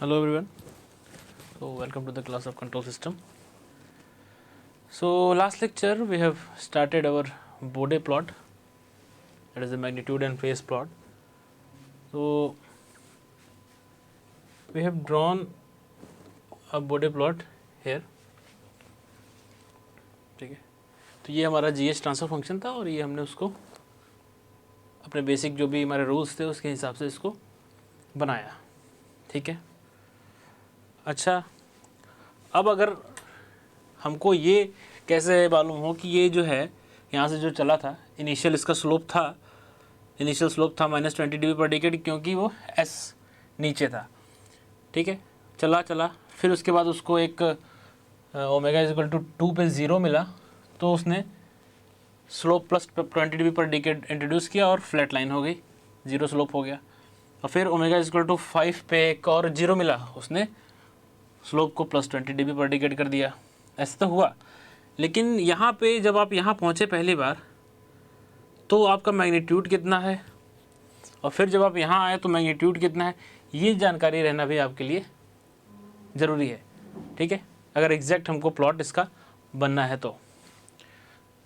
Hello everyone. So welcome to the class of control system. So last lecture we have started our Bode plot, that is the magnitude and phase plot. So we have drawn a Bode plot here. ठीक है, तो ये हमारा GH transfer function था और ये हमने उसको अपने बेसिक जो भी हमारे रूल्स थे उसके हिसाब से इसको बनाया. ठीक है. अच्छा, अब अगर हमको ये कैसे मालूम हो कि ये जो है यहाँ से जो चला था इनिशियल इसका स्लोप था, इनिशियल स्लोप था -20 dB पर डिकेड, क्योंकि वो S नीचे था. ठीक है, चला चला फिर उसके बाद उसको एक ओमेगा इक्वल टू 2 पे 0 मिला, तो उसने स्लोप +20 dB पर डिकेड इंट्रोड्यूस किया और फ्लैट लाइन हो गई, 0 स्लोप हो गया. और फिर ओमेगा इक्वल टू 5 पे एक और 0 मिला, उसने स्लोप को +20 dB पर डिकेड कर दिया. ऐसा तो हुआ, लेकिन यहाँ पे जब आप यहाँ पहुँचे पहली बार तो आपका मैग्नीट्यूड कितना है और फिर जब आप यहाँ आए तो मैग्नीट्यूड कितना है, ये जानकारी रहना भी आपके लिए ज़रूरी है. ठीक है, अगर एग्जैक्ट हमको प्लॉट इसका बनना है तो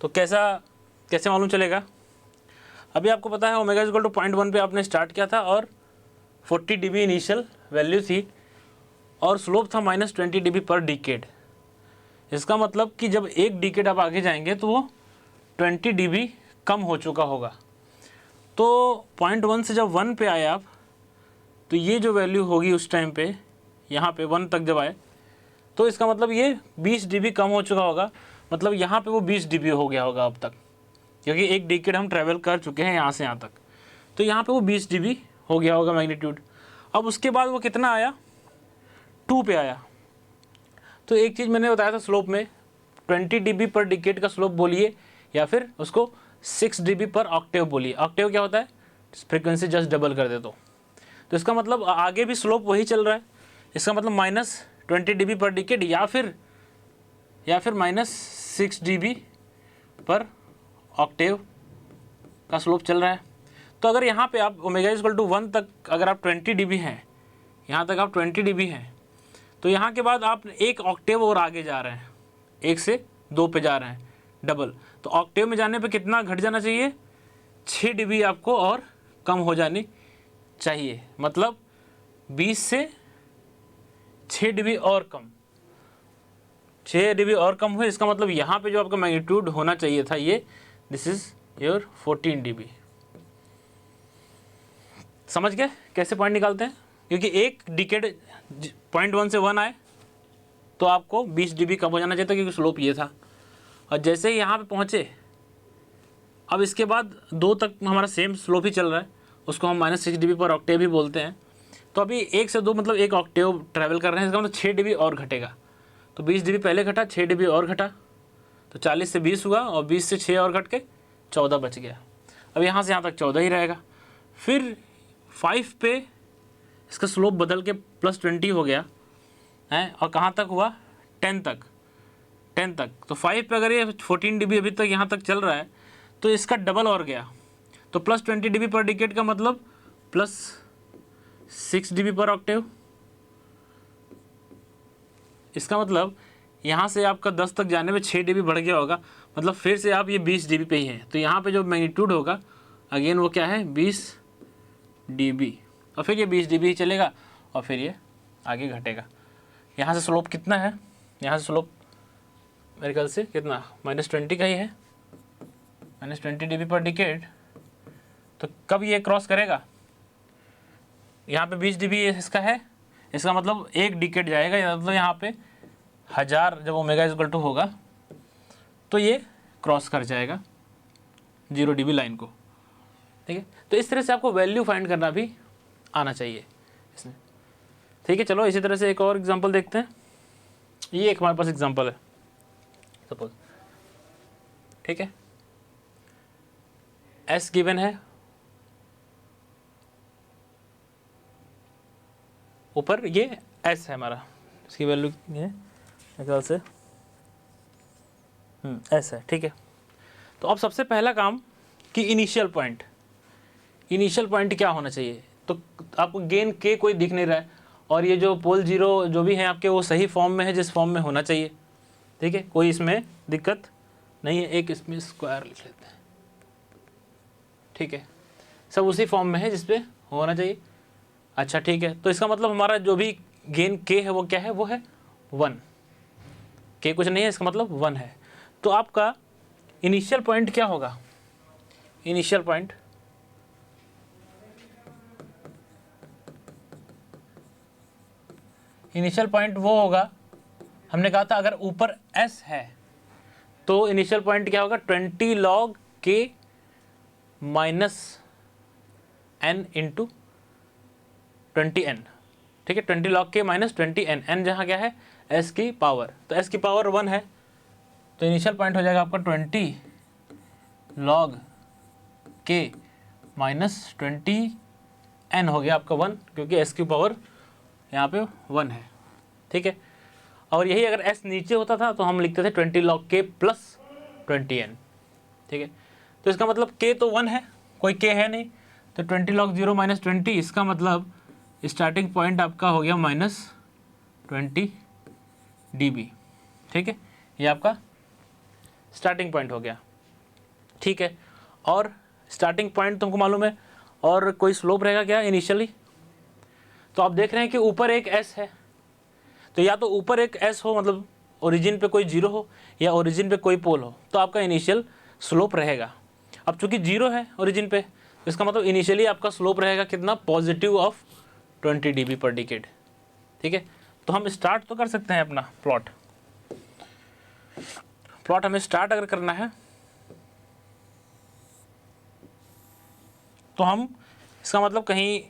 कैसे मालूम चलेगा. अभी आपको पता है ओमेगा इक्वल टू 0.1 पे आपने स्टार्ट किया था और 40 dB इनिशियल वैल्यू थी और स्लोप था -20 dB पर डिकेड. इसका मतलब कि जब एक डिकेड आप आगे जाएंगे तो वो 20 dB कम हो चुका होगा. तो 0.1 से जब 1 पे आए आप, तो ये जो वैल्यू होगी उस टाइम पे यहाँ पे 1 तक जब आए तो इसका मतलब ये 20 dB कम हो चुका होगा. मतलब यहाँ पे वो 20 dB हो गया होगा अब तक, क्योंकि एक डिकेड हम ट्रैवल कर चुके हैं यहाँ से यहाँ तक. तो यहाँ पे वो 20 dB हो गया होगा मैग्नीट्यूड. अब उसके बाद वो कितना आया, 2 पे आया. तो एक चीज़ मैंने बताया था स्लोप में 20 dB पर डिकेड का स्लोप बोलिए या फिर उसको 6 dB पर ऑक्टेव बोलिए. ऑक्टेव क्या होता है, फ्रीक्वेंसी जस्ट डबल कर दे तो इसका मतलब आगे भी स्लोप वही चल रहा है. इसका मतलब -20 dB पर डिकेड या फिर -6 dB पर ऑक्टेव का स्लोप चल रहा है. तो अगर यहाँ पे आप ओमेगा इक्वल टू 1 तक अगर आप 20 dB हैं, यहाँ तक आप 20 dB हैं, तो यहाँ के बाद आप एक ऑक्टेव और आगे जा रहे हैं, 1 से 2 पे जा रहे हैं डबल. तो ऑक्टेव में जाने पे कितना घट जाना चाहिए, 6 dB आपको और कम हो जानी चाहिए. मतलब 20 से 6 dB और कम, 6 dB और कम हुए. इसका मतलब यहाँ पे जो आपका मैग्नीट्यूड होना चाहिए था ये दिस इज़ योर 14 dB. समझ गए कैसे पॉइंट निकालते हैं, क्योंकि एक डिकेड 0.1 से 1 आए तो आपको 20 dB कम हो जाना चाहिए था, क्योंकि स्लोप ये था. और जैसे ही यहाँ पे पहुँचे, अब इसके बाद 2 तक हमारा सेम स्लोप ही चल रहा है, उसको हम -6 dB पर ऑक्टेव भी बोलते हैं. तो अभी 1 से 2 मतलब एक ऑक्टेव ट्रैवल कर रहे हैं, इसका मतलब 6 dB और घटेगा. तो 20 dB पहले घटा, 6 dB और घटा, तो 40 से 20 हुआ और 20 से 6 और घट के 14 बच गया. अब यहाँ से यहाँ तक 14 ही रहेगा. फिर 5 पे इसका स्लोप बदल के +20 हो गया है और कहाँ तक हुआ, 10 तक. तो 5 पे अगर ये 14 dB अभी तक यहाँ तक चल रहा है तो इसका डबल और गया. तो +20 dB पर डिकेड का मतलब +6 dB पर ऑक्टेव. इसका मतलब यहाँ से आपका 10 तक जाने में 6 dB बढ़ गया होगा, मतलब फिर से आप ये 20 dB पे ही हैं. तो यहाँ पे जो मैग्नीट्यूड होगा अगेन वो क्या है, 20 dB. और फिर ये 20 dB ही चलेगा और फिर ये आगे घटेगा. यहाँ से स्लोप कितना है, यहाँ से स्लोप मेरे ख्याल से कितना -20 का ही है, -20 dB पर डिकेड. तो कब ये क्रॉस करेगा, यहाँ पे 20 dB इसका है, इसका मतलब एक डिकेड जाएगा, मतलब यहाँ पे 1000 जब ओमेगा इक्वल टू होगा तो ये क्रॉस कर जाएगा 0 dB लाइन को. ठीक है, तो इस तरह से आपको वैल्यू फाइंड करना भी आना चाहिए इसमें. ठीक है, चलो इसी तरह से एक और एग्जांपल देखते हैं. ये एक हमारे पास एग्जांपल है सपोज. ठीक है, S गिवन है, ऊपर ये S है हमारा, इसकी वैल्यू है मेरे ख्याल से S है. ठीक है, तो अब सबसे पहला काम कि इनिशियल पॉइंट क्या होना चाहिए. तो आपको गेन K कोई दिख नहीं रहा है और ये जो पोल जीरो जो भी है आपके वो सही फॉर्म में है जिस फॉर्म में होना चाहिए, ठीक है, कोई इसमें दिक्कत नहीं है। एक इसमें स्क्वायर लिख लेते हैं, ठीक है, सब उसी फॉर्म में है जिस पे होना चाहिए। अच्छा ठीक है, तो इसका मतलब हमारा जो भी गेन के है वो क्या है, वो है 1, के कुछ नहीं है, इसका मतलब 1 है। तो आपका इनिशियल पॉइंट क्या होगा, इनिशियल पॉइंट वो होगा, हमने कहा था अगर ऊपर s है तो इनिशियल पॉइंट क्या होगा, 20 log k minus n into 20n, ठीक है, 20 log k minus 20n, n जहाँ क्या है s की पावर, तो s की पावर 1 है, तो इनिशियल पॉइंट हो जाएगा आपका 20 log k माइनस 20n हो गया आपका 1, क्योंकि s की पावर यहाँ पे 1 है, ठीक है। और यही अगर s नीचे होता था तो हम लिखते थे 20 log k प्लस 20n, ठीक है। तो इसका मतलब k तो 1 है, कोई k है नहीं, तो 20 log 0 माइनस 20, इसका मतलब स्टार्टिंग पॉइंट आपका हो गया माइनस 20 dB, ठीक है, ये आपका स्टार्टिंग पॉइंट हो गया, ठीक है। और स्टार्टिंग पॉइंट तुमको मालूम है, और कोई स्लोप रहेगा क्या इनिशियली, तो आप देख रहे हैं कि ऊपर एक s है, तो या तो ऊपर एक s हो, मतलब ओरिजिन पे कोई जीरो हो, या ओरिजिन पे कोई पोल हो, तो आपका इनिशियल स्लोप रहेगा। अब चूंकि जीरो है ओरिजिन पे, तो इसका मतलब इनिशियली आपका स्लोप रहेगा कितना, पॉजिटिव ऑफ 20 dB पर डिकेड, ठीक है। तो हम स्टार्ट तो कर सकते हैं अपना प्लॉट हमें स्टार्ट अगर करना है तो हम, इसका मतलब कहीं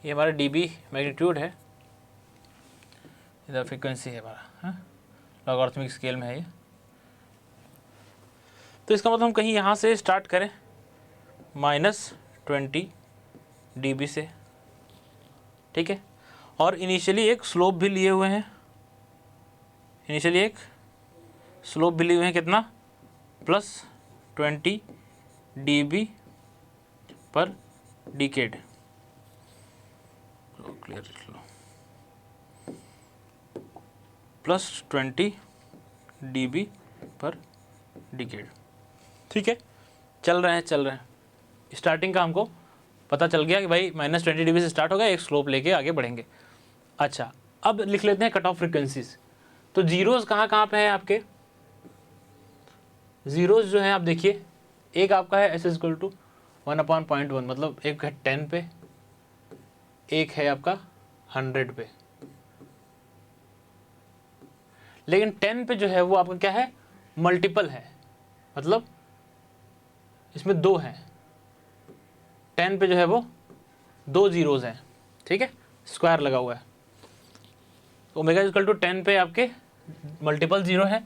ये हमारा dB मैग्नीट्यूड है, इधर फ्रीक्वेंसी है हमारा, लॉगरिथमिक स्केल में है ये, तो इसका मतलब हम कहीं यहाँ से स्टार्ट करें माइनस 20 dB से, ठीक है। और इनिशियली एक स्लोप भी लिए हुए हैं, कितना, प्लस 20 dB पर डिकेड, क्लियर लिख लो, प्लस 20 dB पर डिकेड, ठीक है। चल रहे हैं, स्टार्टिंग का हमको पता चल गया कि भाई माइनस 20 dB से स्टार्ट होगा, एक स्लोप लेके आगे बढ़ेंगे। अच्छा, अब लिख लेते हैं कट ऑफ फ्रिक्वेंसीज। तो जीरोज़ कहाँ पे हैं आपके, जीरोज़ जो है आप देखिए, एक आपका है s इक्वल टू 1/0.1, मतलब एक है 10 पे, एक है आपका 100 पे, लेकिन 10 पे जो है वो आपका क्या है, मल्टीपल है, मतलब इसमें 2 हैं, 10 पे जो है वो 2 जीरोज़ हैं, ठीक है, स्क्वायर लगा हुआ है। ओमेगा इक्वल टू 10 पे आपके मल्टीपल जीरो है।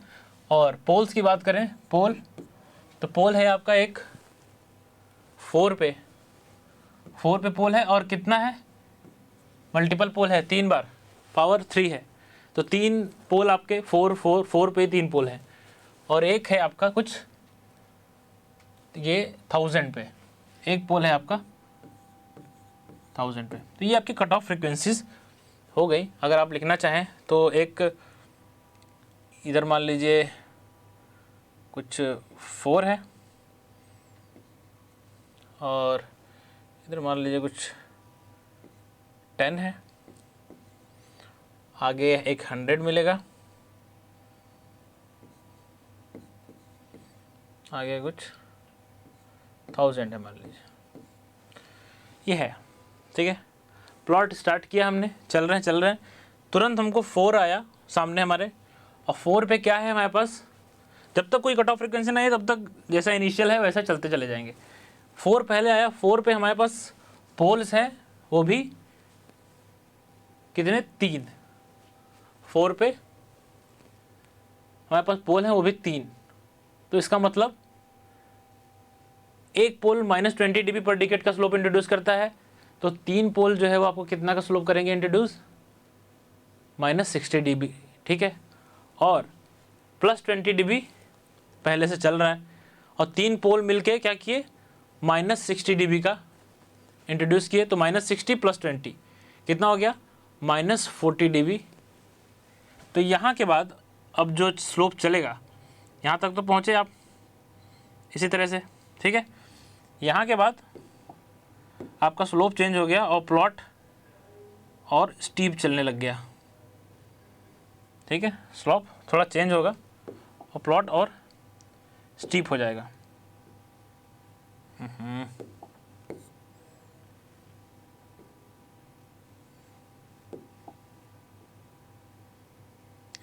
और पोल्स की बात करें, तो पोल है आपका एक 4 पे पोल है, और कितना है, मल्टीपल पोल है, 3 बार, पावर 3 है, तो 3 पोल आपके 4 पे 3 पोल है, और एक है आपका कुछ ये 1000 पे, एक पोल है आपका 1000 पे। तो ये आपकी कट ऑफ फ्रिक्वेंसीज हो गई। अगर आप लिखना चाहें तो एक इधर मान लीजिए कुछ 4 है, और इधर मान लीजिए कुछ 10 है, आगे एक 100 मिलेगा, आगे कुछ 1000 है मान लीजिए, ये है, ठीक है। प्लॉट स्टार्ट किया हमने, चल रहे हैं, तुरंत हमको 4 आया सामने हमारे, और 4 पे क्या है हमारे पास, जब तक कोई कट ऑफ फ्रिक्वेंसी नहीं है तब तक जैसा इनिशियल है वैसा चलते चले जाएंगे। 4 पहले आया, 4 पे हमारे पास पोल्स हैं, वो भी कितने, 3, 4 पे हमारे पास पोल हैं वो भी 3, तो इसका मतलब एक पोल माइनस 20 dB पर डिकेड का स्लोप इंट्रोड्यूस करता है, तो 3 पोल जो है वो आपको कितना का स्लोप करेंगे इंट्रोड्यूस, माइनस 60 dB, ठीक है। और प्लस 20 dB पहले से चल रहा है, और 3 पोल मिलके क्या किए, माइनस 60 dB का इंट्रोड्यूस किए, तो माइनस 60 प्लस 20, कितना हो गया -40 dB। तो यहाँ के बाद अब जो स्लोप चलेगा यहाँ तक तो पहुँचे आप इसी तरह से, ठीक है। यहाँ के बाद आपका स्लोप चेंज हो गया और प्लॉट और स्टीप चलने लग गया, ठीक है। स्लोप थोड़ा चेंज होगा और प्लॉट और स्टीप हो जाएगा।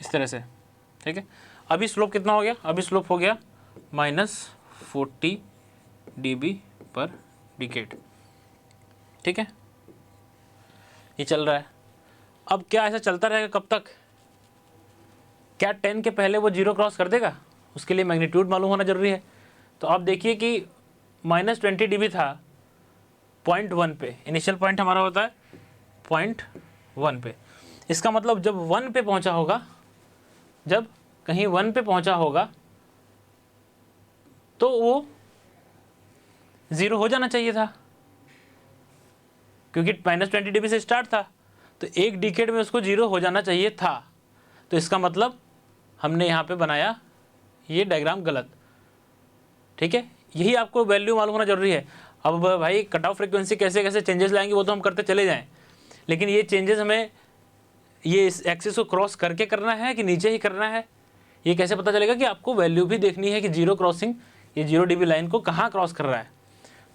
इस तरह से, ठीक है। अभी स्लोप कितना हो गया, अभी स्लोप हो गया -40 dB/डिकेड, ठीक है। ये चल रहा है। अब क्या ऐसा चलता रहेगा कब तक? क्या 10 के पहले वो 0 क्रॉस कर देगा? उसके लिए मैग्नीट्यूड मालूम होना जरूरी है। तो आप देखिए कि -20 dB था पॉइंट 1 पे, इनिशियल पॉइंट हमारा होता है पॉइंट 1 पे। इसका मतलब जब 1 पे पहुंचा होगा, जब कहीं 1 पे पहुंचा होगा तो वो 0 हो जाना चाहिए था, क्योंकि -20 dB से स्टार्ट था, तो एक डिकेड में उसको 0 हो जाना चाहिए था। तो इसका मतलब हमने यहाँ पे बनाया ये डायग्राम गलत, ठीक है। यही आपको वैल्यू मालूम होना जरूरी है। अब भाई कट ऑफ फ्रिक्वेंसी कैसे कैसे चेंजेस लाएंगे वो तो हम करते चले जाएं, लेकिन ये चेंजेस हमें ये इस एक्सिस को क्रॉस करके करना है कि नीचे ही करना है, ये कैसे पता चलेगा? कि आपको वैल्यू भी देखनी है कि 0 क्रॉसिंग, ये 0 dB लाइन को कहाँ क्रॉस कर रहा है।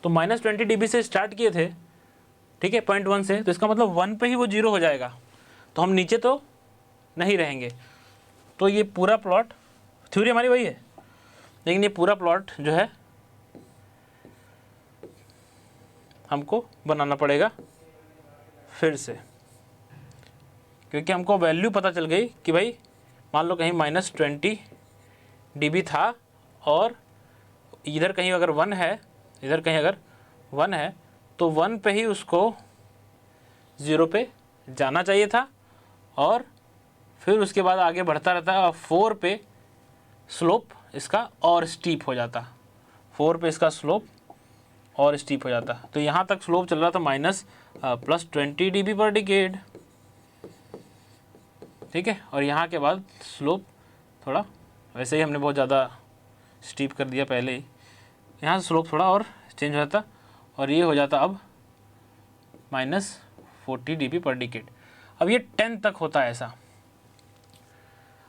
तो -20 dB से स्टार्ट किए थे, ठीक है, पॉइंट 1 से, तो इसका मतलब 1 पे ही वो 0 हो जाएगा, तो हम नीचे तो नहीं रहेंगे। तो ये पूरा प्लॉट, थ्योरी हमारी वही है, लेकिन ये पूरा प्लॉट जो है हमको बनाना पड़ेगा फिर से, क्योंकि हमको वैल्यू पता चल गई कि भाई मान लो कहीं -20 dB था और इधर कहीं अगर 1 है, इधर कहीं अगर 1 है तो 1 पे ही उसको 0 पे जाना चाहिए था, और फिर उसके बाद आगे बढ़ता रहता है और 4 पे स्लोप इसका और स्टीप हो जाता, 4 पे इसका स्लोप और स्टीप हो जाता। तो यहाँ तक स्लोप चल रहा था +20 dB/डिकेड, ठीक है। और यहाँ के बाद स्लोप थोड़ा, वैसे ही हमने बहुत ज़्यादा स्टीप कर दिया पहले ही, यहाँ से स्लोप थोड़ा और चेंज हो जाता और ये हो जाता अब -40 dB/डिकेड। अब ये 10 तक होता है ऐसा।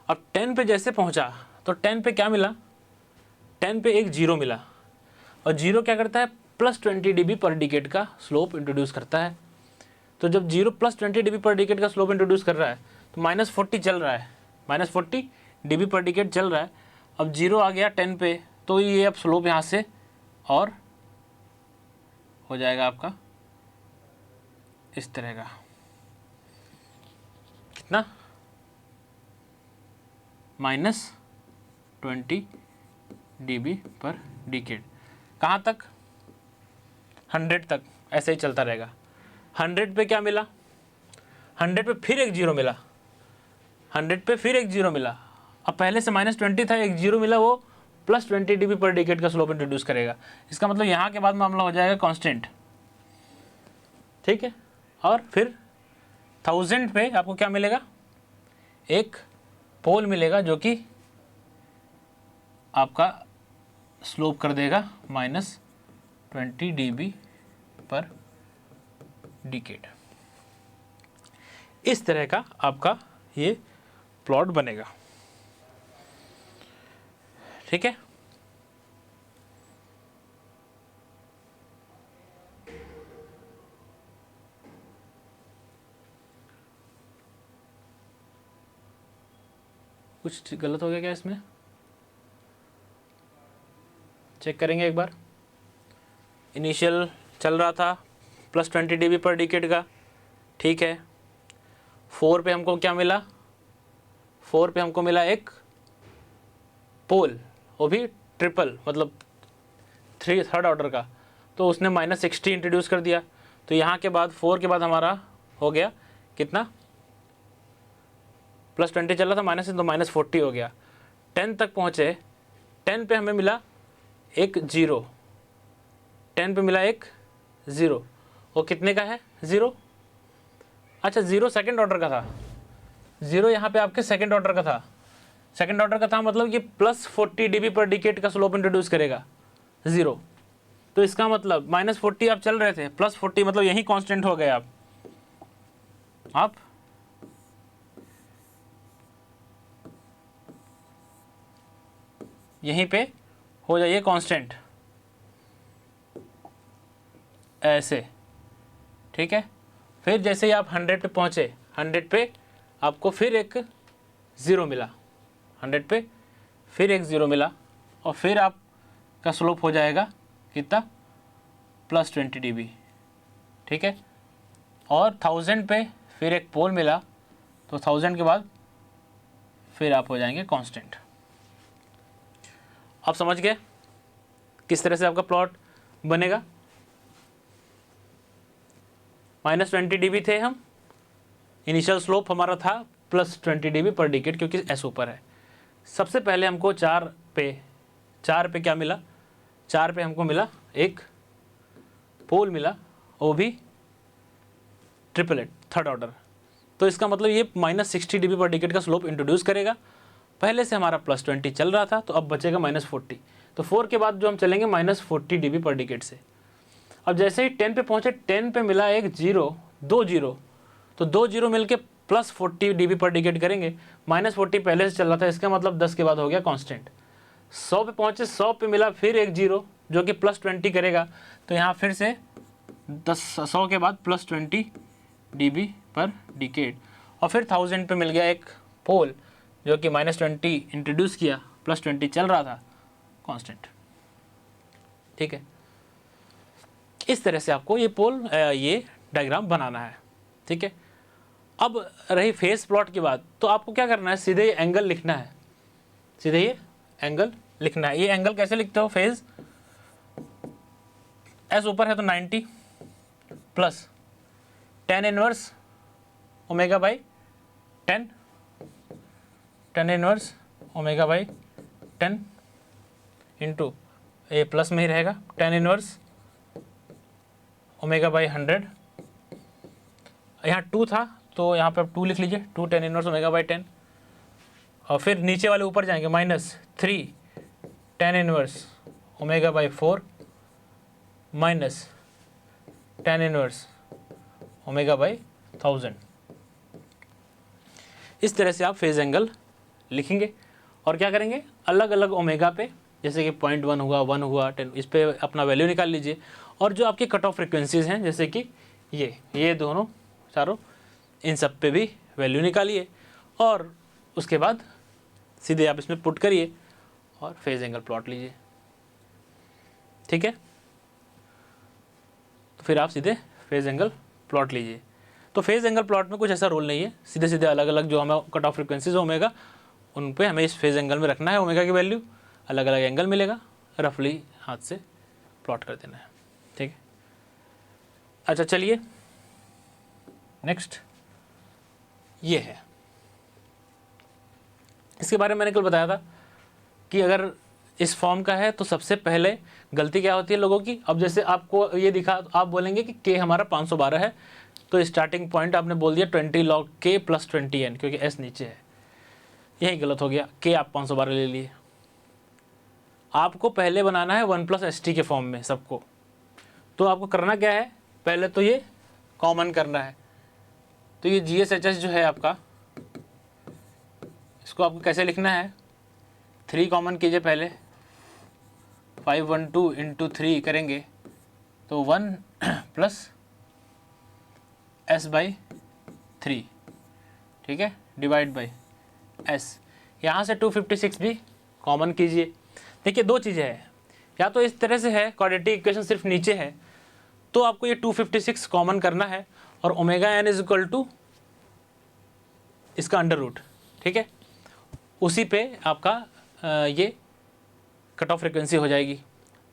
अब 10 पे जैसे पहुँचा तो 10 पे क्या मिला? 10 पे एक 0 मिला, और 0 क्या करता है? +20 dB/डिकेड का स्लोप इंट्रोड्यूस करता है। तो जब 0 +20 dB/डिकेड का स्लोप इंट्रोड्यूस कर रहा है तो -40 चल रहा है, -40 dB/डिकेड चल रहा है। अब 0 आ गया 10 पे, तो ये अब स्लोप यहाँ से और हो जाएगा आपका इस तरह का, कितना? -20 dB/डिकेड। कहाँ तक? 100 तक ऐसे ही चलता रहेगा। 100 पे क्या मिला? 100 पे फिर एक 0 मिला, 100 पे फिर एक 0 मिला। अब पहले से -20 था, एक 0 मिला, वो +20 dB/डिकेड का स्लोप इंट्रोड्यूस करेगा। इसका मतलब यहाँ के बाद मामला हो जाएगा कांस्टेंट, ठीक है। और फिर 1000 पे आपको क्या मिलेगा? एक पोल मिलेगा जो कि आपका स्लोप कर देगा -20 dB/डिकेड। इस तरह का आपका ये प्लॉट बनेगा, ठीक है। कुछ गलत हो गया क्या इसमें? चेक करेंगे एक बार। इनिशियल चल रहा था +20 dB/डिकेड का, ठीक है। 4 पे हमको क्या मिला? 4 पे हमको मिला एक पोल, वो भी ट्रिपल, मतलब थर्ड ऑर्डर का, तो उसने -60 इंट्रोड्यूस कर दिया। तो यहाँ के बाद 4 के बाद हमारा हो गया कितना? +20 चल रहा था, माइनस से तो -40 हो गया। 10 तक पहुँचे, 10 पे हमें मिला एक 0, 10 पे मिला एक 0, वो कितने का है? 0, अच्छा, ज़ीरो सेकंड ऑर्डर का था, ज़ीरो यहाँ पे आपके सेकंड ऑर्डर का था, सेकंड ऑर्डर का था मतलब ये प्लस 40 dB पर डिकेट का स्लोप इंट्रोड्यूस करेगा ज़ीरो। तो इसका मतलब -40 आप चल रहे थे, +40 मतलब यही कांस्टेंट हो गए आप यहीं पे हो जाइए कांस्टेंट ऐसे, ठीक है। फिर जैसे ही आप 100 पे पहुँचे, 100 पे आपको फिर एक ज़ीरो मिला, 100 पे फिर एक ज़ीरो मिला, और फिर आपका स्लोप हो जाएगा कितना, +20 dB, ठीक है। और 1000 पे फिर एक पोल मिला, तो 1000 के बाद फिर आप हो जाएंगे कांस्टेंट। आप समझ गए किस तरह से आपका प्लॉट बनेगा। -20 dB थे हम, इनिशियल स्लोप हमारा था +20 dB पर डिकेट, क्योंकि एस ऊपर है। सबसे पहले हमको 4 पे क्या मिला, 4 पे हमको मिला एक पोल मिला, वो भी ट्रिपलेट थर्ड ऑर्डर। तो इसका मतलब ये -60 dB पर डिकेट का स्लोप इंट्रोड्यूस करेगा। पहले से हमारा +20 चल रहा था, तो अब बचेगा -40। तो 4 के बाद जो हम चलेंगे -40 dB पर डिकेट से। अब जैसे ही 10 पे पहुँचे, 10 पे मिला एक जीरो, 2 जीरो, तो 2 जीरो मिलके +40 dB पर डिकेट करेंगे। -40 पहले से चल रहा था, इसका मतलब 10 के बाद हो गया कांस्टेंट। 100 पे पहुँचे, 100 पे मिला फिर एक जीरो जो कि +20 करेगा, तो यहाँ फिर से 100 के बाद +20 dB पर डिकेट। और फिर 1000 पे मिल गया एक पोल जो कि -20 इंट्रोड्यूस किया, +20 चल रहा था, कांस्टेंट, ठीक है। इस तरह से आपको ये डायग्राम बनाना है, ठीक है। अब रही फेस प्लॉट की बात, तो आपको क्या करना है, सीधे ये एंगल लिखना है, सीधे ये एंगल लिखना है। ये एंगल कैसे लिखते हो, फेज एस ऊपर है तो 90 plus tan inverse omega by 10, tan inverse omega by 10 into, ये प्लस में ही रहेगा, tan इनवर्स ओमेगा बाई 100, यहाँ 2 था तो यहाँ पे आप 2 लिख लीजिए, 2 tan इनवर्स ओमेगा बाई 10। और फिर नीचे वाले ऊपर जाएंगे, -3 tan inverse omega by 4 minus tan inverse omega by 1000। इस तरह से आप फेज एंगल लिखेंगे और क्या करेंगे, अलग अलग ओमेगा पे, जैसे कि 0.1 हुआ, 1 हुआ, 10, इस पे अपना वैल्यू निकाल लीजिए। और जो आपकी कट ऑफ फ्रिक्वेंसीज हैं, जैसे कि ये दोनों चारों, इन सब पे भी वैल्यू निकालिए और उसके बाद सीधे आप इसमें पुट करिए और फेज एंगल प्लॉट लीजिए, ठीक है। तो फिर आप सीधे फेज एंगल प्लॉट लीजिए। तो फेज एंगल प्लॉट में कुछ ऐसा रोल नहीं है, सीधे सीधे अलग अलग जो हमें कट ऑफ फ्रिक्वेंसीज ओमेगा, उन पे हमें इस फेज एंगल में रखना है ओमेगा की वैल्यू, अलग अलग एंगल मिलेगा, रफली हाथ से प्लॉट कर देना है, ठीक है। अच्छा चलिए नेक्स्ट ये है, इसके बारे में मैंने कल बताया था कि अगर इस फॉर्म का है तो सबसे पहले गलती क्या होती है लोगों की। अब जैसे आपको ये दिखा, तो आप बोलेंगे कि k हमारा 512 है, तो स्टार्टिंग पॉइंट आपने बोल दिया 20 log k प्लस 20n, क्योंकि s नीचे है, यही गलत हो गया, k आप 512 ले लिए। आपको पहले बनाना है 1 + st के फॉर्म में सबको। तो आपको करना क्या है, पहले तो ये कॉमन करना है। तो ये GSHS जो है आपका, इसको आपको कैसे लिखना है, 3 कॉमन कीजिए पहले, 512 इंटू 3 करेंगे तो 1 प्लस s/3, ठीक है, डिवाइड बाई s। यहाँ से 256 भी कॉमन कीजिए। देखिए दो चीज़ें हैं, या तो इस तरह से है, क्वाड्रेटिक इक्वेशन सिर्फ नीचे है, तो आपको ये 256 कॉमन करना है और omega n is equal to इसका अंडर रूट, ठीक है, उसी पे आपका ये कट ऑफ फ्रिक्वेंसी हो जाएगी।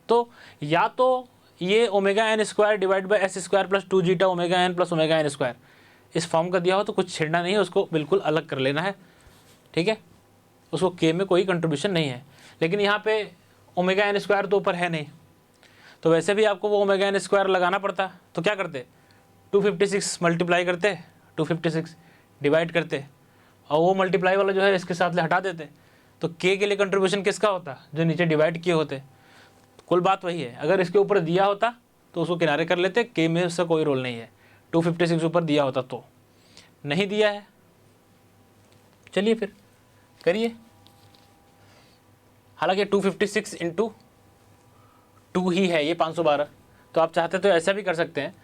तो या तो ये omega n square divide by s square plus 2 zeta omega n plus omega n square इस फॉर्म का दिया हो, तो कुछ छेड़ना नहीं है, उसको बिल्कुल अलग कर लेना है, ठीक है, उसको के में कोई कंट्रीब्यूशन नहीं है। लेकिन यहाँ पे ओमेगा एन स्क्वायर तो ऊपर है नहीं, तो वैसे भी आपको वो ओमेगा एन स्क्वायर लगाना पड़ता, तो क्या करते, 256 मल्टीप्लाई करते 256 डिवाइड करते और वो मल्टीप्लाई वाला जो है इसके साथ हटा देते, तो के लिए कंट्रीब्यूशन किसका होता, जो नीचे डिवाइड किए होते। कुल बात वही है, अगर इसके ऊपर दिया होता तो उसको किनारे कर लेते, के में उसका कोई रोल नहीं है। 256 ऊपर दिया होता तो, नहीं दिया है, चलिए फिर करिए। हालांकि 256 इंटू 2 ही है ये 512, तो आप चाहते तो ऐसा भी कर सकते हैं,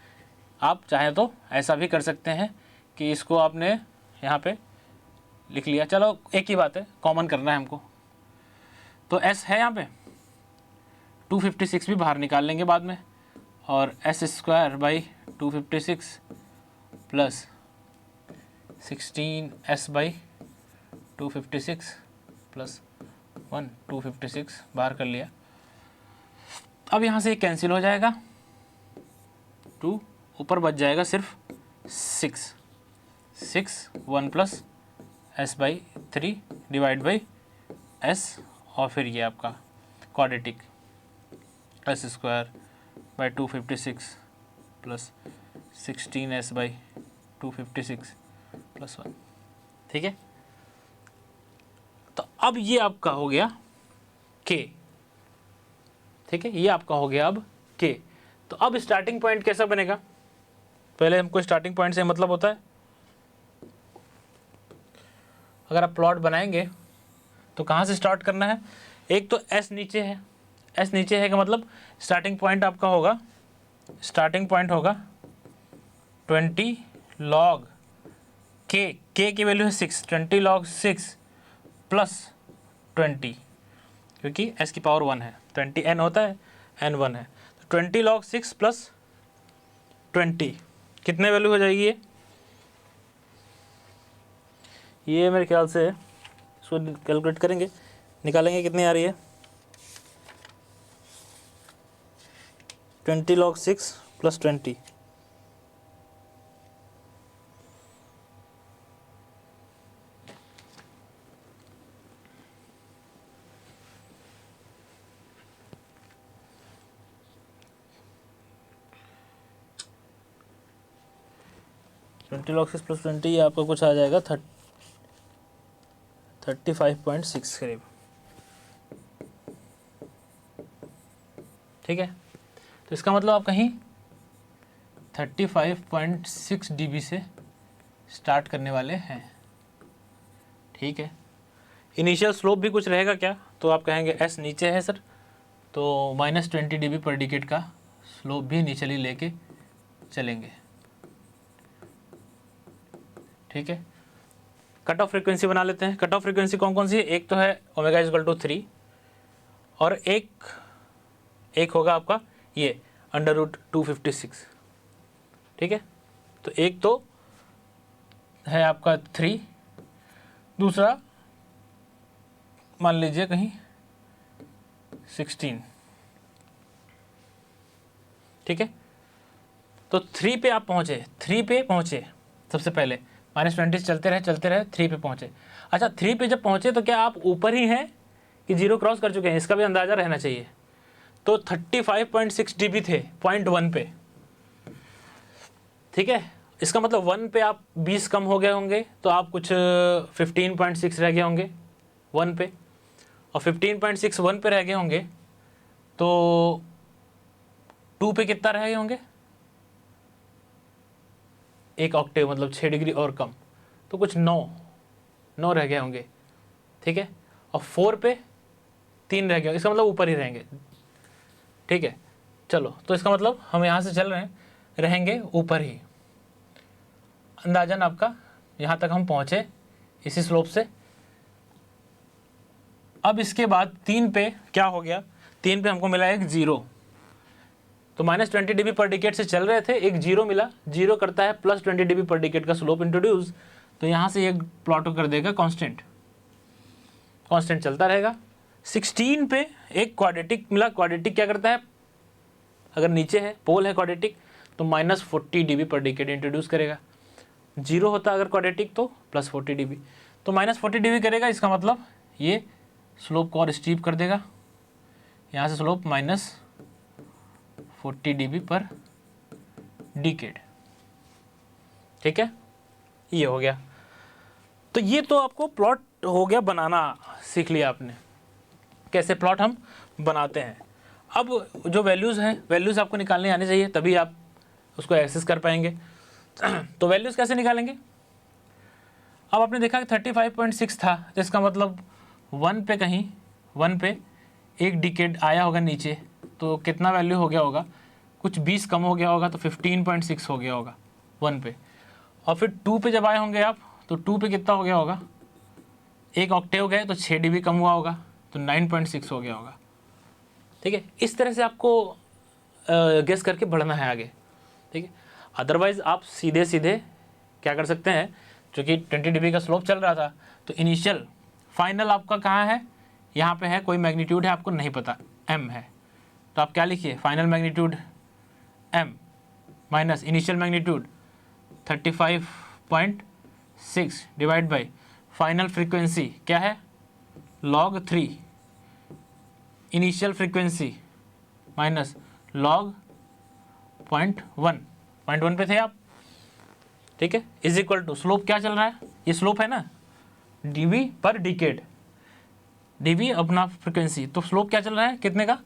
आप चाहें तो ऐसा भी कर सकते हैं कि इसको आपने यहाँ पे लिख लिया, चलो एक ही बात है, कॉमन करना है हमको। तो s है यहाँ पे, 256 भी बाहर निकाल लेंगे बाद में, और s² by 256 plus 16s by 256 plus 1 256 बाहर कर लिया। अब यहाँ से कैंसिल हो जाएगा, 2 ऊपर बच जाएगा सिर्फ 6 1 plus s by 3 divide by s, और फिर ये आपका quadratic s² by 256 plus 16s by 256 plus 1, ठीक है। तो अब ये आपका हो गया k, ठीक है, ये आपका हो गया अब k। तो अब स्टार्टिंग पॉइंट कैसा बनेगा, पहले हमको स्टार्टिंग पॉइंट से मतलब होता है, अगर आप प्लॉट बनाएंगे तो कहाँ से स्टार्ट करना है, एक तो s नीचे है, s नीचे है का मतलब स्टार्टिंग पॉइंट आपका होगा, स्टार्टिंग पॉइंट होगा 20 log k, की वैल्यू है 6, 20 log 6 प्लस 20, क्योंकि s की पावर 1 है, 20 n होता है, n 1 है, तो 20 log 6 प्लस 20 कितने वैल्यू हो जाएगी ये मेरे ख्याल से इसको कैलकुलेट करेंगे, निकालेंगे कितनी आ रही है, 20 log 6 प्लस 20, log 6 प्लस 20 ये आपका कुछ आ जाएगा 35.6 करीब, ठीक है। तो इसका मतलब आप कहीं 35.6 dB से स्टार्ट करने वाले हैं, ठीक है। इनिशियल स्लोप भी कुछ रहेगा क्या, तो आप कहेंगे s नीचे है सर, तो -20 dB पर डिकेट का स्लोप भी नीचे ही लेके चलेंगे, ठीक है। कट ऑफ फ्रीक्वेंसी बना लेते हैं। कट ऑफ फ्रीक्वेंसी कौन कौन सी है, एक तो है ओमेगा = 3, और एक होगा आपका ये √256, ठीक है। तो एक तो है आपका 3, दूसरा मान लीजिए कहीं 16, ठीक है। तो 3 पे आप पहुँचे, 3 पे पहुँचे सबसे पहले, -20 चलते रहे 3 पे पहुँचे। अच्छा 3 पे जब पहुँचे तो क्या आप ऊपर ही हैं कि 0 क्रॉस कर चुके हैं, इसका भी अंदाज़ा रहना चाहिए। तो 35.6 dB थे 0.1 पे, ठीक है। इसका मतलब 1 पे आप 20 कम हो गए होंगे, तो आप कुछ 15.6 रह गए होंगे 1 पे, और 15.6 1 पे रह गए होंगे, तो 2 पे कितना रह गए होंगे, 1 ऑक्टेव मतलब 6 डिग्री और कम, तो कुछ 9 रह गए होंगे, ठीक है। और 4 पे 3 रह गए, इसका मतलब ऊपर ही रहेंगे, ठीक है। चलो तो इसका मतलब हम यहाँ से चल रहे हैं, रहेंगे ऊपर ही, अंदाजन आपका यहाँ तक हम पहुँचे इसी स्लोप से। अब इसके बाद 3 पे क्या हो गया, 3 पे हमको मिला एक 0, तो -20 dB पर डिकेट से चल रहे थे, एक 0 मिला, 0 करता है +20 dB पर डिकेट का स्लोप इंट्रोड्यूस, तो यहाँ से ये प्लॉट कर देगा कांस्टेंट चलता रहेगा। 16 पे एक क्वाड्रेटिक मिला, क्वाड्रेटिक क्या करता है, अगर नीचे है पोल है क्वाड्रेटिक तो -40 dB पर डिकेट इंट्रोड्यूस करेगा, 0 होता अगर क्वाड्रेटिक तो +40 dB, तो -40 dB करेगा, इसका मतलब ये स्लोप को और स्टीप कर देगा, यहाँ से स्लोप -40 dB पर डिकेड, ठीक है। ये हो गया। तो ये तो आपको प्लॉट हो गया, बनाना सीख लिया आपने, कैसे प्लॉट हम बनाते हैं। अब जो वैल्यूज़ हैं, वैल्यूज़ आपको निकालने आने चाहिए, तभी आप उसको एक्सेस कर पाएंगे। तो वैल्यूज़ कैसे निकालेंगे? अब आपने देखा कि 35.6 था, जिसका मतलब 1 पे कहीं 1 पे एक डिकेड आया होगा नीचे, तो कितना वैल्यू हो गया होगा, कुछ 20 कम हो गया होगा, तो 15.6 हो गया होगा 1 पे। और फिर 2 पे जब आए होंगे आप, तो 2 पे कितना हो गया होगा, एक ऑक्टेव गए तो 6 dB कम हुआ होगा, तो 9.6 हो गया होगा। ठीक है, इस तरह से आपको गेस करके बढ़ना है आगे। ठीक है, अदरवाइज़ आप सीधे सीधे क्या कर सकते हैं, क्योंकि 20 dB का स्लोप चल रहा था, तो इनिशियल फाइनल आपका कहाँ है, यहाँ पे है, कोई मैग्नीट्यूड है आपको नहीं पता, m है, तो आप क्या लिखिए, final magnitude m minus initial magnitude 35.6 divide by final frequency क्या है, log 3 initial frequency minus log 0.1 पे थे आप। ठीक है, इज इक्वल टू स्लोप क्या चल रहा है, ये स्लोप है ना, dB पर डिकेड, dB अपना फ्रीक्वेंसी, तो स्लोप क्या चल रहा है कितने का,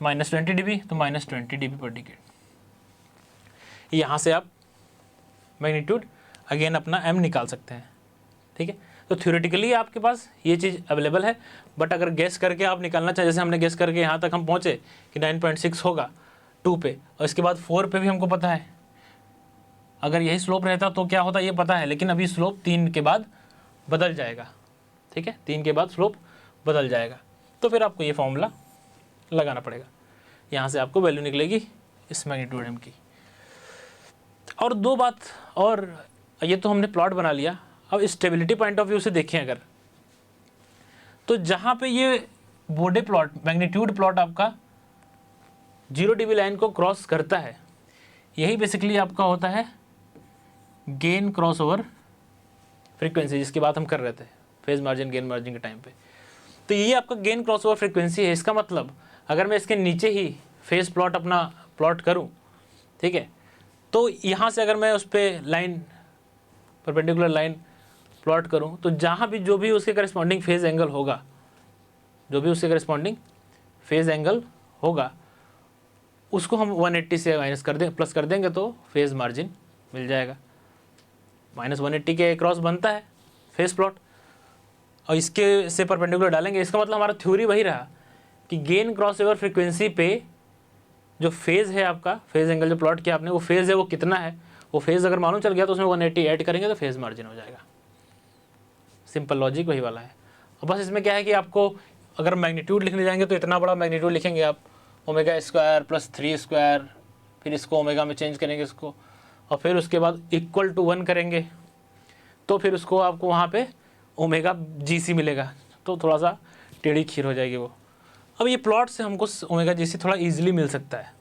-20 dB, तो -20 dB पर डिकेड। यहाँ से आप मैग्नीट्यूड अगेन अपना m निकाल सकते हैं। ठीक है, तो थ्योरेटिकली आपके पास ये चीज़ अवेलेबल है, बट अगर गेस करके आप निकालना चाहिए, जैसे हमने गेस करके यहाँ तक हम पहुँचे कि 9.6 होगा 2 पे, और इसके बाद 4 पे भी हमको पता है, अगर यही स्लोप रहता तो क्या होता ये पता है, लेकिन अभी स्लोप 3 के बाद बदल जाएगा। ठीक है, 3 के बाद स्लोप बदल जाएगा, तो फिर आपको ये फॉर्मूला लगाना पड़ेगा, यहाँ से आपको वैल्यू निकलेगी इस मैग्नीट्यूड m की। और दो बात और, ये तो हमने प्लॉट बना लिया, अब स्टेबिलिटी पॉइंट ऑफ व्यू से देखें अगर, तो जहाँ पे ये बोडे प्लॉट मैग्नीट्यूड प्लॉट आपका 0 dB लाइन को क्रॉस करता है, यही बेसिकली आपका होता है गेन क्रॉस ओवर फ्रीक्वेंसी, जिसकी बात हम कर रहे थे फेज मार्जिन गेन मार्जिन के टाइम पे। तो ये आपका गेन क्रॉस ओवर फ्रीक्वेंसी है। इसका मतलब अगर मैं इसके नीचे ही फेज प्लॉट अपना प्लॉट करूं, ठीक है, तो यहाँ से अगर मैं उस पर लाइन परपेंडिकुलर लाइन प्लॉट करूं, तो जहाँ भी जो भी उसके करस्पॉन्डिंग फेज एंगल होगा, जो भी उसके करस्पॉन्डिंग फेज एंगल होगा, उसको हम 180 से माइनस कर दें, प्लस कर देंगे, तो फेज मार्जिन मिल जाएगा। -180 के क्रॉस बनता है फेज प्लॉट, और इसके से परपेंडिकुलर डालेंगे। इसका मतलब हमारा थ्योरी वही रहा कि गेन क्रॉस ओवर फ्रीक्वेंसी पे जो फेज़ है आपका, फेज़ एंगल जो प्लॉट किया आपने, वो फेज़ है वो कितना है, वो फेज़ अगर मालूम चल गया तो उसमें 180 ऐड करेंगे तो फेज़ मार्जिन हो जाएगा। सिंपल लॉजिक वही वाला है। और बस इसमें क्या है कि आपको अगर मैग्नीट्यूड लिखने जाएंगे तो इतना बड़ा मैग्नीट्यूड लिखेंगे आप, ओमेगा स्क्वायर प्लस 3 स्क्वायर, फिर इसको ओमेगा में चेंज करेंगे इसको, और फिर उसके बाद इक्वल टू 1 करेंगे, तो फिर उसको आपको वहाँ पे ओमेगा GC मिलेगा, तो थोड़ा सा टेढ़ी खीर हो जाएगी वो। अब ये प्लॉट से हमको ओमेगा GC थोड़ा ईजिली मिल सकता है,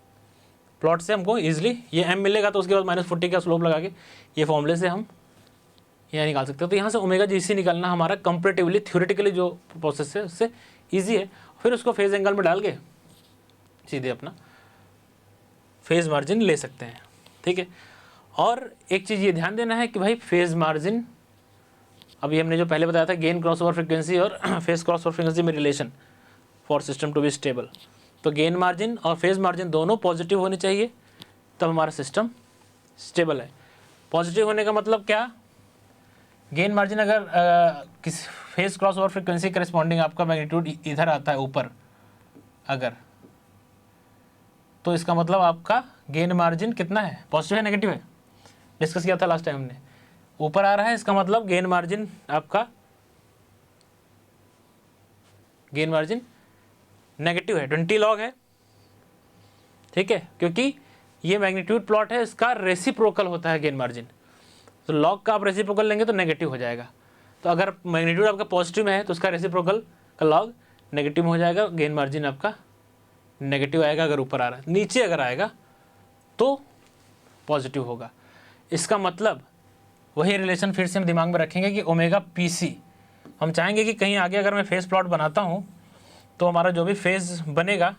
प्लॉट से हमको ईजिली ये m मिलेगा, तो उसके बाद -40 का स्लोप लगा के ये फॉर्मूले से हम यहाँ निकाल सकते हैं। तो यहाँ से ओमेगा GC निकालना हमारा कंपेरेटिवली थ्योरेटिकली जो प्रोसेस है उससे ईजी है। फिर उसको फेज एंगल में डाल के सीधे अपना फेज मार्जिन ले सकते हैं। ठीक है, और एक चीज़ ये ध्यान देना है कि भाई फेज मार्जिन, अभी हमने जो पहले बताया था गेन क्रॉस ओवर फ्रीक्वेंसी और फेज क्रॉस ओवर फ्रीक्वेंसी में relation for system to be stable, तो गेन मार्जिन और फेज मार्जिन दोनों पॉजिटिव होने चाहिए, तब हमारा सिस्टम स्टेबल है। पॉजिटिव होने का मतलब क्या, गेन मार्जिन अगर किसी phase cross over frequency corresponding आपका मैग्नीट्यूड इधर आता है ऊपर अगर, तो इसका मतलब आपका गेन मार्जिन कितना है, पॉजिटिव है नेगेटिव है, डिस्कस किया था लास्ट टाइम हमने। ऊपर आ रहा है, इसका मतलब गेन मार्जिन आपका गेन मार्जिन नेगेटिव है, 20 लॉग है। ठीक है, क्योंकि ये मैग्नीट्यूड प्लॉट है, इसका रेसिप्रोकल होता है गेन मार्जिन, तो लॉग का आप रेसिप्रोकल लेंगे तो नेगेटिव हो जाएगा। तो अगर मैग्नीट्यूड आपका पॉजिटिव में है तो उसका रेसिप्रोकल का लॉग नेगेटिव हो जाएगा, गेन मार्जिन आपका नेगेटिव आएगा अगर ऊपर आ रहा है। नीचे अगर आएगा तो पॉजिटिव होगा। इसका मतलब वही रिलेशन फिर से हम दिमाग में रखेंगे कि ओमेगा PC, हम चाहेंगे कि कहीं आगे अगर मैं फेज प्लॉट बनाता हूँ तो हमारा जो भी फेज बनेगा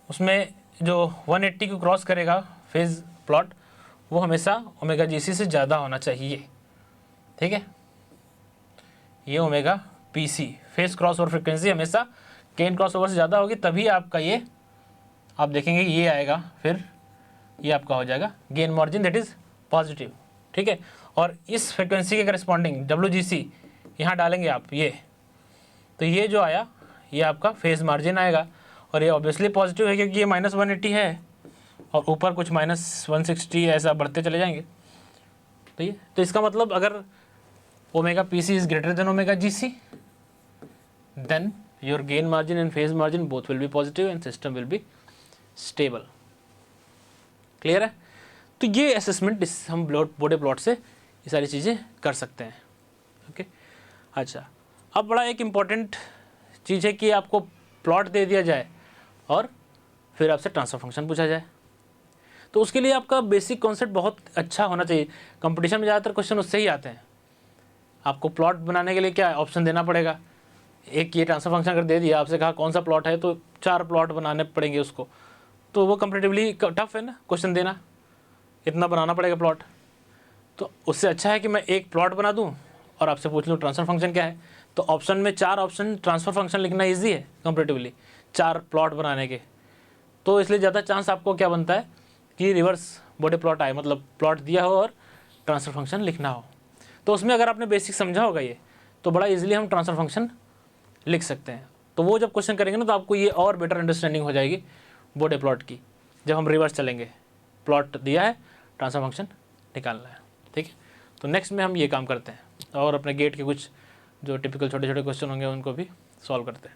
उसमें जो 180 को क्रॉस करेगा फेज प्लॉट, वो हमेशा ओमेगा जी सी से ज़्यादा होना चाहिए, ठीक है। ये omega p c phase cross over frequency हमेशा गेन क्रॉस ओवर से ज़्यादा होगी, तभी आपका ये आप देखेंगे ये आएगा, फिर ये आपका हो जाएगा gain margin that is positive, ठीक है। और इस फ्रिक्वेंसी के करस्पॉन्डिंग डब्ल्यू जी सी यहाँ डालेंगे आप ये, तो ये जो आया ये आपका फेज मार्जिन आएगा, और ये ऑब्वियसली पॉजिटिव है क्योंकि ये -180 है और ऊपर कुछ -160 ऐसा बढ़ते चले जाएंगे। तो इसका मतलब अगर omega p c is greater than omega g c, then your gain margin and phase margin both will be positive and system will be stable. Clear है? तो ये असेसमेंट हम बोडे प्लॉट से ये सारी चीज़ें कर सकते हैं। ओके, अच्छा, अब बड़ा एक इम्पॉर्टेंट चीज़ है कि आपको प्लॉट दे दिया जाए और फिर आपसे ट्रांसफर फंक्शन पूछा जाए, तो उसके लिए आपका बेसिक कॉन्सेप्ट बहुत अच्छा होना चाहिए। कंपटीशन में ज़्यादातर क्वेश्चन उससे ही आते हैं। आपको प्लॉट बनाने के लिए क्या ऑप्शन देना पड़ेगा, एक ये ट्रांसफर फंक्शन अगर दे दिया, आपसे कहा कौन सा प्लॉट है, तो 4 प्लॉट बनाने पड़ेंगे उसको, तो वो कंपेरेटिवली टफ है ना क्वेश्चन देना, इतना बनाना पड़ेगा प्लॉट। तो उससे अच्छा है कि मैं एक प्लॉट बना दूं और आपसे पूछ लूँ ट्रांसफर फंक्शन क्या है। तो ऑप्शन में 4 ऑप्शन ट्रांसफर फंक्शन लिखना ईजी है कंपेरेटिवली 4 प्लॉट बनाने के, तो इसलिए ज़्यादा चांस आपको क्या बनता है कि रिवर्स बॉडी प्लॉट आए, मतलब प्लॉट दिया हो और ट्रांसफर फंक्शन लिखना हो। तो उसमें अगर आपने बेसिक समझा होगा ये, तो बड़ा ईजिली हम ट्रांसफर फंक्शन लिख सकते हैं। तो वो जब क्वेश्चन करेंगे ना, तो आपको ये और बेटर अंडरस्टैंडिंग हो जाएगी बॉडी प्लॉट की, जब हम रिवर्स चलेंगे, प्लॉट दिया है, ट्रांसफर फंक्शन निकालना है, ठीक है। तो नेक्स्ट में हम ये काम करते हैं और अपने गेट के कुछ जो टिपिकल छोटे छोटे क्वेश्चन होंगे उनको भी सॉल्व करते हैं।